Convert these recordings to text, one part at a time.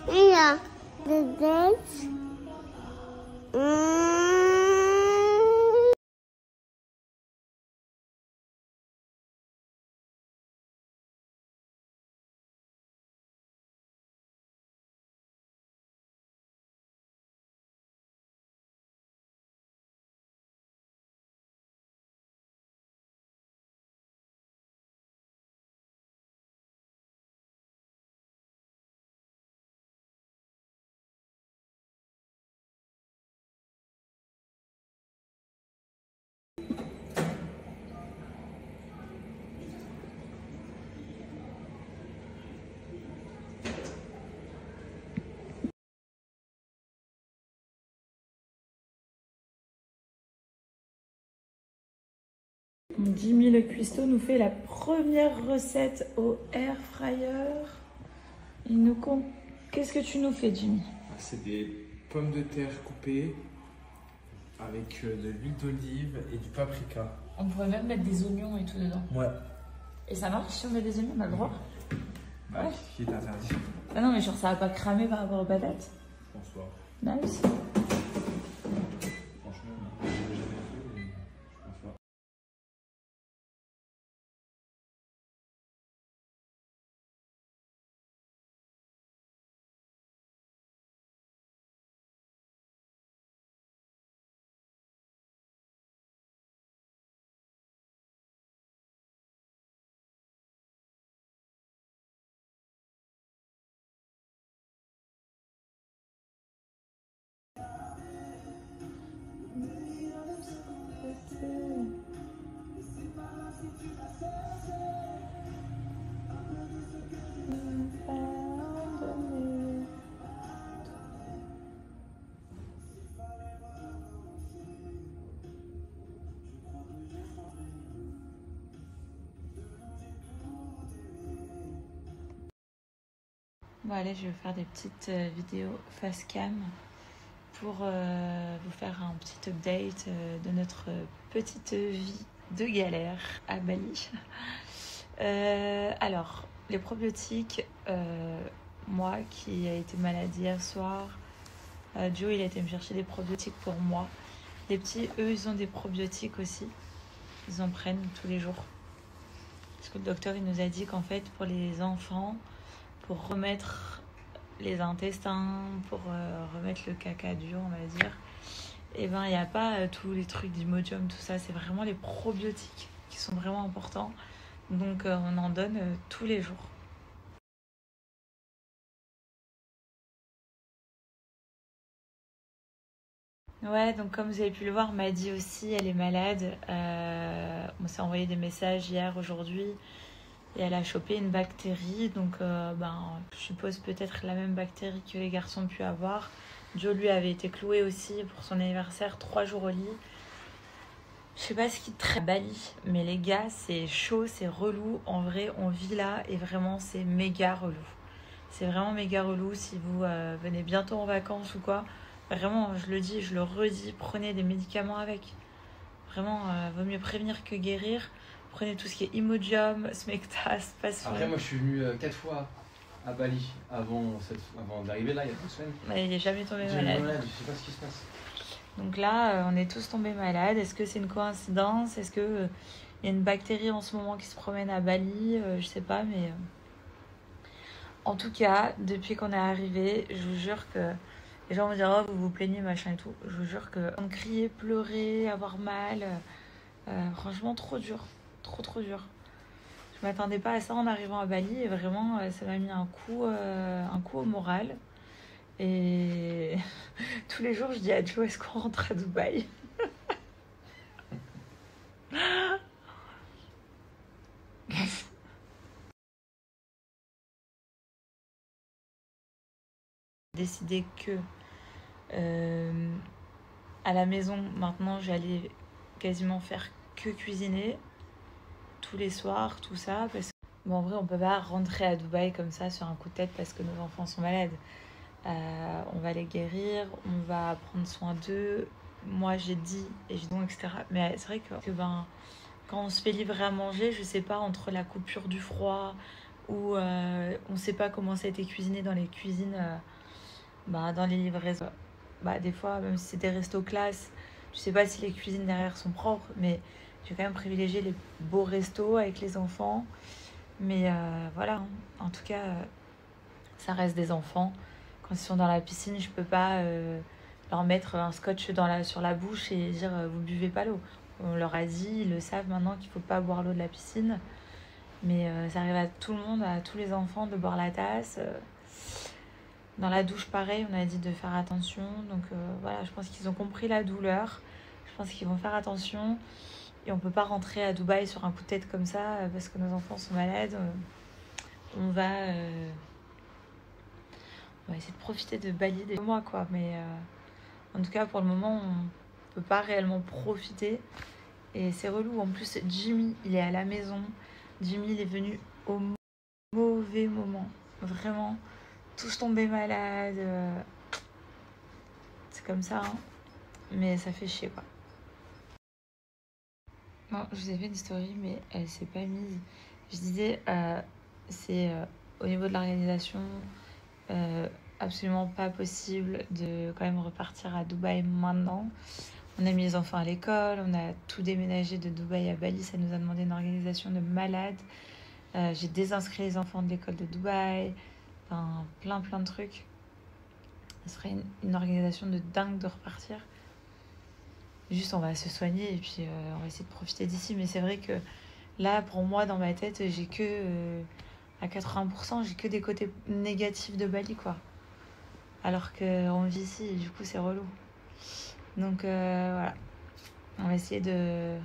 Yeah, the best. Jimmy le cuistot nous fait la première recette au air fryer. Il nous compte. Qu'est-ce que tu nous fais, Jimmy? C'est des pommes de terre coupées avec de l'huile d'olive et du paprika. On pourrait même mettre des oignons et tout dedans. Ouais. Et ça marche si on met des oignons, on a le droit? Bah, Ouais. qui est interdit. Ah non, mais genre ça va pas cramer par rapport aux patates. Bonsoir. Nice. Franchement, j'ai jamais fait, mais je pense pas. Bon allez, je vais faire des petites vidéos face cam pour vous faire un petit update de notre petite vie de galère à Bali. Alors, les probiotiques, moi qui ai été malade hier soir, Joe il a été me chercher des probiotiques pour moi. Les petits, eux, ils ont des probiotiques aussi. Ils en prennent tous les jours. Parce que le docteur il nous a dit qu'en fait, pour les enfants, pour remettre les intestins, pour remettre le caca dur, on va dire, et ben il n'y a pas tous les trucs d'Imodium, tout ça, c'est vraiment les probiotiques qui sont vraiment importants. Donc on en donne tous les jours. Ouais, donc comme vous avez pu le voir, Maddy aussi, elle est malade. On s'est envoyé des messages hier, aujourd'hui. Et elle a chopé une bactérie, donc je suppose peut-être la même bactérie que les garçons ont pu avoir. Joe, lui, avait été cloué aussi pour son anniversaire, 3 jours au lit. Je sais pas ce qui traite Bali, mais les gars, c'est chaud, c'est relou. En vrai, on vit là et vraiment, c'est méga relou. C'est vraiment méga relou si vous venez bientôt en vacances ou quoi. Vraiment, je le dis, je le redis, prenez des médicaments avec. Vraiment, vaut mieux prévenir que guérir. Prenez tout ce qui est Imodium, Smecta, Spasfon. Après, moi, je suis venu 4 fois à Bali avant d'arriver là, il y a 2 semaines. Mais il n'est jamais tombé J'ai malade. eu malade, je sais pas ce qui se passe. Donc là, on est tous tombés malades. Est-ce que c'est une coïncidence? Est-ce que il y a une bactérie en ce moment qui se promène à Bali? Je sais pas, mais... En tout cas, depuis qu'on est arrivé, je vous jure que... Les gens vont dire, oh, vous vous plaignez, machin et tout. Je vous jure que crier, pleurer, avoir mal... franchement, trop dur. Trop dur. Je m'attendais pas à ça en arrivant à Bali et vraiment ça m'a mis un coup au moral. Et tous les jours je dis à Joe, est-ce qu'on rentre à Dubaï? J'ai décidé que à la maison maintenant j'allais quasiment faire que cuisiner tous les soirs, tout ça, parce que bon, en vrai on peut pas rentrer à Dubaï comme ça sur un coup de tête parce que nos enfants sont malades. On va les guérir, on va prendre soin d'eux, moi j'ai dit et j'ai donc etc. Mais c'est vrai que ben, quand on se fait livrer à manger, je sais pas, entre la coupure du froid ou on sait pas comment ça a été cuisiné dans les cuisines, bah, dans les livraisons. Bah, des fois, même si c'est des restos classe, je sais pas si les cuisines derrière sont propres, mais j'ai quand même privilégié les beaux restos avec les enfants. Mais voilà, hein. En tout cas, ça reste des enfants. Quand ils sont dans la piscine, je peux pas leur mettre un scotch sur la bouche et dire vous buvez pas l'eau. On leur a dit, ils le savent maintenant qu'il faut pas boire l'eau de la piscine. Mais ça arrive à tout le monde, à tous les enfants de boire la tasse. Dans la douche, pareil, on a dit de faire attention. Donc voilà, je pense qu'ils ont compris la douleur. Je pense qu'ils vont faire attention. Et on peut pas rentrer à Dubaï sur un coup de tête comme ça parce que nos enfants sont malades. On va essayer de profiter de Bali des mois, quoi. Mais en tout cas, pour le moment, on peut pas réellement profiter. Et c'est relou. En plus, Jimmy, il est à la maison. Jimmy, il est venu au mauvais moment. Vraiment, tous tombés malades. C'est comme ça, hein. Mais ça fait chier, quoi. Bon, je vous ai fait une story, mais elle s'est pas mise. Je disais, c'est au niveau de l'organisation, absolument pas possible de quand même repartir à Dubaï maintenant. On a mis les enfants à l'école, on a tout déménagé de Dubaï à Bali, ça nous a demandé une organisation de malade. J'ai désinscrit les enfants de l'école de Dubaï, enfin plein de trucs. Ce serait une organisation de dingue de repartir. Juste on va se soigner et puis on va essayer de profiter d'ici. Mais c'est vrai que là, pour moi, dans ma tête, j'ai que à 80%, j'ai que des côtés négatifs de Bali, quoi. Alors qu'on vit ici et du coup c'est relou. Donc voilà, on va essayer de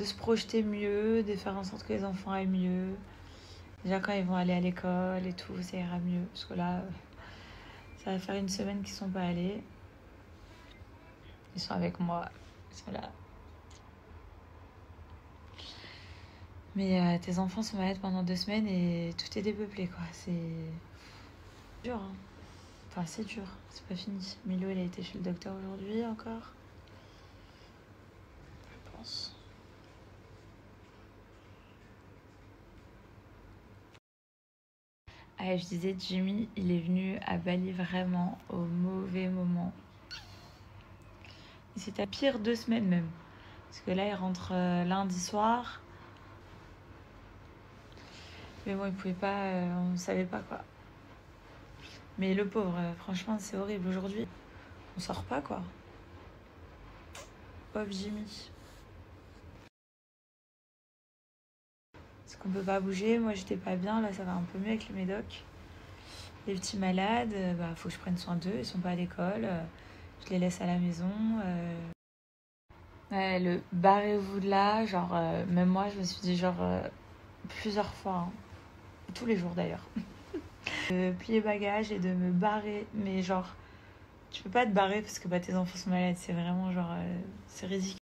se projeter mieux, de faire en sorte que les enfants aillent mieux. Déjà quand ils vont aller à l'école et tout, ça ira mieux. Parce que là, ça va faire une semaine qu'ils sont pas allés. Ils sont avec moi, ils sont là. Mais tes enfants sont malades pendant 2 semaines et tout est dépeuplé, quoi. C'est dur, hein. Enfin, c'est dur, c'est pas fini. Milo, il a été chez le docteur aujourd'hui encore. Je pense. Ah, je disais, Jimmy, il est venu à Bali vraiment au mauvais moment. Et c'était pire 2 semaines même. Parce que là, il rentre lundi soir. Mais bon, il pouvait pas, on ne savait pas, quoi. Mais le pauvre, franchement, c'est horrible. Aujourd'hui, on sort pas, quoi. Pauvre Jimmy. Parce qu'on peut pas bouger. Moi, j'étais pas bien. Là, ça va un peu mieux avec les médocs. Les petits malades, faut que je prenne soin d'eux. Ils sont pas à l'école. Je les laisse à la maison. Ouais, le barrez-vous de là, genre, même moi, je me suis dit, genre, plusieurs fois, hein. Tous les jours d'ailleurs. De plier bagages et de me barrer. Mais genre, tu peux pas te barrer parce que tes enfants sont malades. C'est vraiment genre, c'est ridicule.